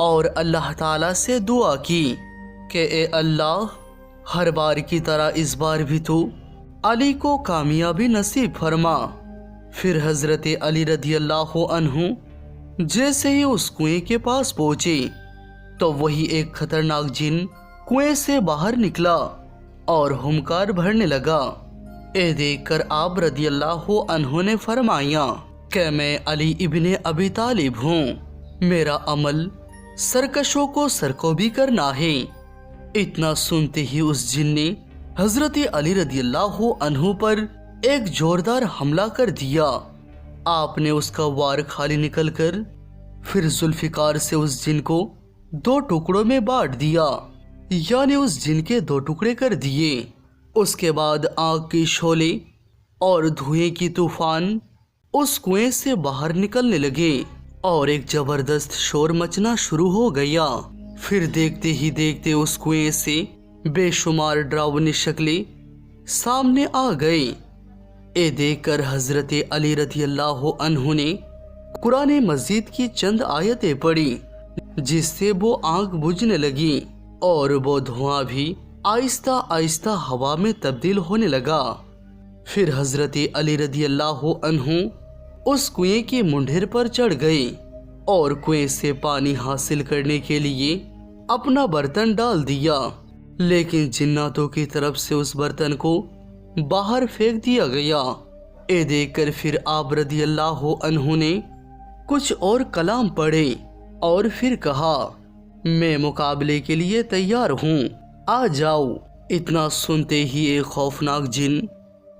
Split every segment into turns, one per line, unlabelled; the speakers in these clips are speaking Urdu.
اور اللہ تعالیٰ سے دعا کی کہ اے اللہ، ہر بار کی طرح اس بار بھی تو علی کو کامیابی نصیب فرما۔ پھر حضرت علی رضی اللہ عنہ جیسے ہی اس کنویں کے پاس پہنچے تو وہی ایک خطرناک جن کنویں سے باہر نکلا اور ہمکار بھرنے لگا۔ اے دیکھ کر آپ رضی اللہ عنہ نے فرمایا کہ میں علی ابن ابی طالب ہوں، میرا عمل سرکشوں کو سرکوبی کرنا ہے۔ اتنا سنتے ہی اس جن نے حضرت علی رضی اللہ عنہ پر ایک زوردار حملہ کر دیا۔ آپ نے اس کا وار خالی نکل کر پھر ذوالفقار سے اس جن کو 2 ٹکڑوں میں بانٹ دیا، یعنی اس جن کے 2 ٹکڑے کر دیے۔ اس کے بعد آگ کی شعلے اور دھوئیں کی طوفان اس کنویں سے باہر نکلنے لگے اور ایک زبردست شور مچنا شروع ہو گیا۔ پھر دیکھتے ہی دیکھتے اس کنویں سے بے شمار ڈراؤنی شکلیں سامنے آ گئی۔ اے دیکھ کر حضرت علی رضی اللہ عنہ نے قرآن مجید کی چند آیتیں پڑھی، جس سے وہ آگ بجھنے لگی اور وہ دھواں بھی آہستہ آہستہ ہوا میں تبدیل ہونے لگا۔ پھر حضرت علی رضی اللہ عنہ اس کنویں کی منڈھیر پر چڑھ گئے اور کنویں سے پانی حاصل کرنے کے لیے اپنا برتن ڈال دیا، لیکن جناتوں کی طرف سے اس برتن کو باہر پھینک دیا گیا۔ اے دیکھ کر پھر آپ رضی اللہ عنہ نے کچھ اور کلام پڑھے اور پھر کہا، میں مقابلے کے لیے تیار ہوں، آ جاؤ۔ اتنا سنتے ہی ایک خوفناک جن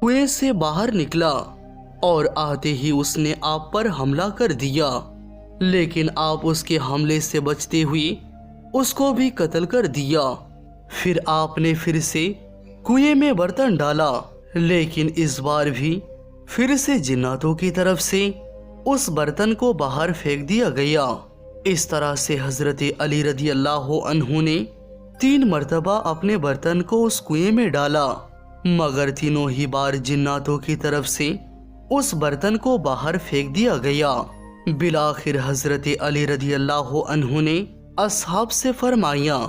کنویں سے باہر نکلا اور آتے ہی اس نے آپ پر حملہ کر دیا، لیکن آپ اس کے حملے سے بچتے ہوئے اس کو بھی قتل کر دیا۔ پھر آپ نے پھر سے کنویں میں برتن ڈالا، لیکن اس بار بھی پھر سے جناتوں کی طرف سے اس برتن کو باہر پھینک دیا گیا۔ اس طرح سے حضرت علی رضی اللہ عنہ نے 3 مرتبہ اپنے برتن کو اس کنویں میں ڈالا، مگر تینوں ہی بار جناتوں کی طرف سے اس برتن کو باہر پھینک دیا گیا۔ بالآخر حضرت علی رضی اللہ عنہ نے اصحاب سے فرمایا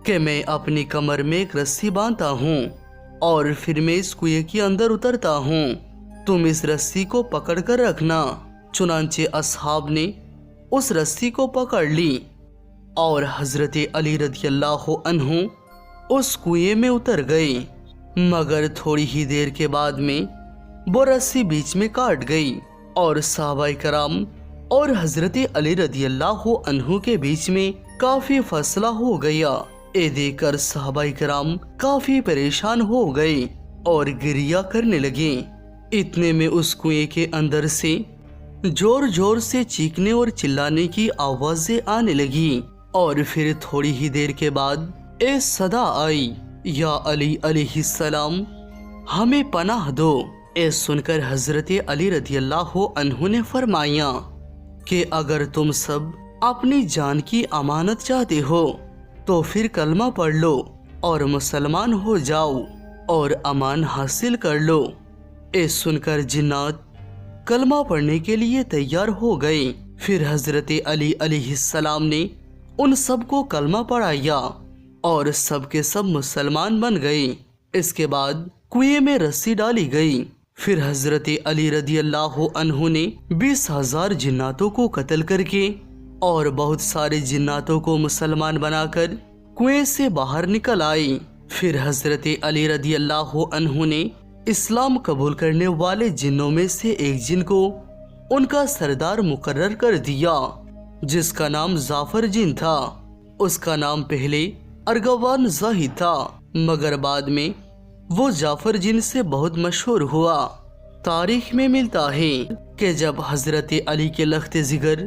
کہ میں اپنی کمر میں ایک رسی باندھتا ہوں اور پھر میں اس کنویں کے اندر اترتا ہوں، تم اس رسی کو پکڑ کر رکھنا۔ چنانچہ اصحاب نے اس رسی کو پکڑ لی اور حضرت علی رضی اللہ عنہ اس کنویں میں اتر گئے، مگر تھوڑی ہی دیر کے بعد میں وہ رسی بیچ میں کاٹ گئی اور صحابہ کرام اور حضرت علی رضی اللہ عنہ کے بیچ میں کافی فاصلہ ہو گیا۔ اے دیکھ کر صحابہ کرام کافی پریشان ہو گئے اور گریہ کرنے لگے۔ اتنے میں اس کنویں کے اندر سے زور زور سے چیخنے اور چلانے کی آوازیں آنے لگی اور پھر تھوڑی ہی دیر کے بعد ایک صدا آئی، یا علی علیہ السلام ہمیں پناہ دو۔ اے سن کر حضرت علی رضی اللہ عنہ نے فرمایا کہ اگر تم سب اپنی جان کی امانت چاہتے ہو تو پھر کلمہ پڑھ لو اور مسلمان ہو جاؤ اور امان حاصل کر لو۔ اے سن کر جنات کلمہ پڑھنے کے لیے تیار ہو گئے۔ پھر حضرت علی علیہ السلام نے ان سب کو کلمہ پڑھایا اور سب کے سب مسلمان بن گئے۔ اس کے بعد کنویں میں رسی ڈالی گئی۔ پھر حضرت علی رضی اللہ عنہ نے 20,000 جناتوں کو قتل کر کے اور بہت سارے جناتوں کو مسلمان بنا کر کنویں سے باہر نکل آئے۔ پھر حضرت علی رضی اللہ عنہ نے اسلام قبول کرنے والے جنوں میں سے ایک جن کو ان کا سردار مقرر کر دیا، جس کا نام جعفر جن تھا۔ اس کا نام پہلے ارغوان زاہد تھا، مگر بعد میں وہ جعفر جن سے بہت مشہور ہوا۔ تاریخ میں ملتا ہے کہ جب حضرت علی کے لخت جگر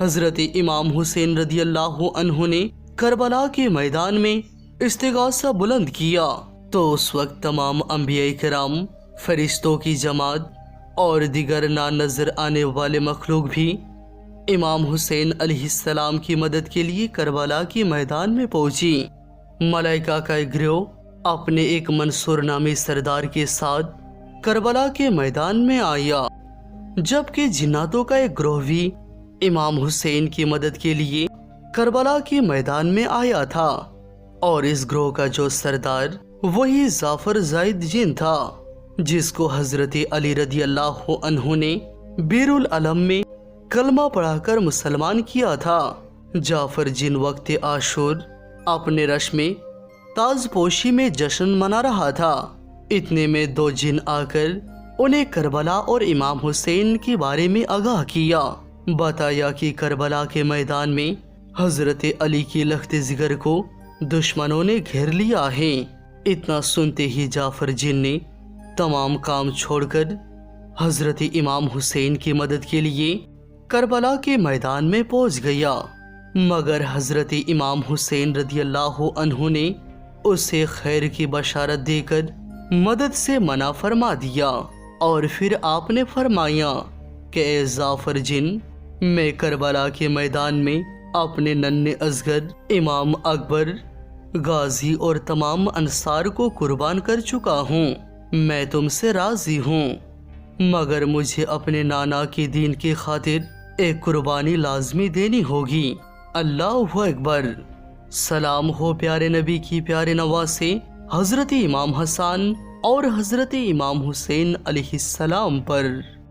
حضرت امام حسین رضی اللہ عنہ نے کربلا کے میدان میں استغاثہ بلند کیا تو اس وقت تمام انبیاء کرام، فرشتوں کی جماعت اور دیگر نا نظر آنے والے مخلوق بھی امام حسین علیہ السلام کی مدد کے لیے کربلا کے میدان میں پہنچی۔ ملائکہ کا ایک گروہ اپنے ایک منصور نامی سردار کے ساتھ کربلا کے میدان میں آیا، جبکہ جناتوں کا ایک گروہ بھی امام حسین کی مدد کے لیے کربلا کے میدان میں آیا تھا اور اس گروہ کا جو سردار وہی جعفر زید جن تھا جس کو حضرت علی رضی اللہ عنہ نے بیر العلم میں کلمہ پڑھا کر مسلمان کیا تھا۔ جعفر جن وقت عاشور اپنے رش میں تاج پوشی میں جشن منا رہا تھا، اتنے میں دو جن آ کر انہیں کربلا اور امام حسین کے بارے میں آگاہ کیا۔ بتایا کہ کربلا کے میدان میں حضرت علی کی لخت جگر کو دشمنوں نے گھیر لیا ہے۔ اتنا سنتے ہی جعفر جن نے تمام کام چھوڑ کر حضرت امام حسین کی مدد کے لیے کربلا کے میدان میں پہنچ گیا، مگر حضرت امام حسین رضی اللہ عنہ نے اسے خیر کی بشارت دے کر مدد سے منع فرما دیا، اور پھر آپ نے فرمایا کہ اے جعفر جن، میں کربلا کے میدان میں اپنے ننھے اصغر امام اکبر، غازی اور تمام انصار کو قربان کر چکا ہوں۔ میں تم سے راضی ہوں، مگر مجھے اپنے نانا کے دین کی خاطر ایک قربانی لازمی دینی ہوگی۔ اللہ اکبر۔ سلام ہو پیارے نبی کی پیارے نواسے حضرت امام حسن اور حضرت امام حسین علیہ السلام پر۔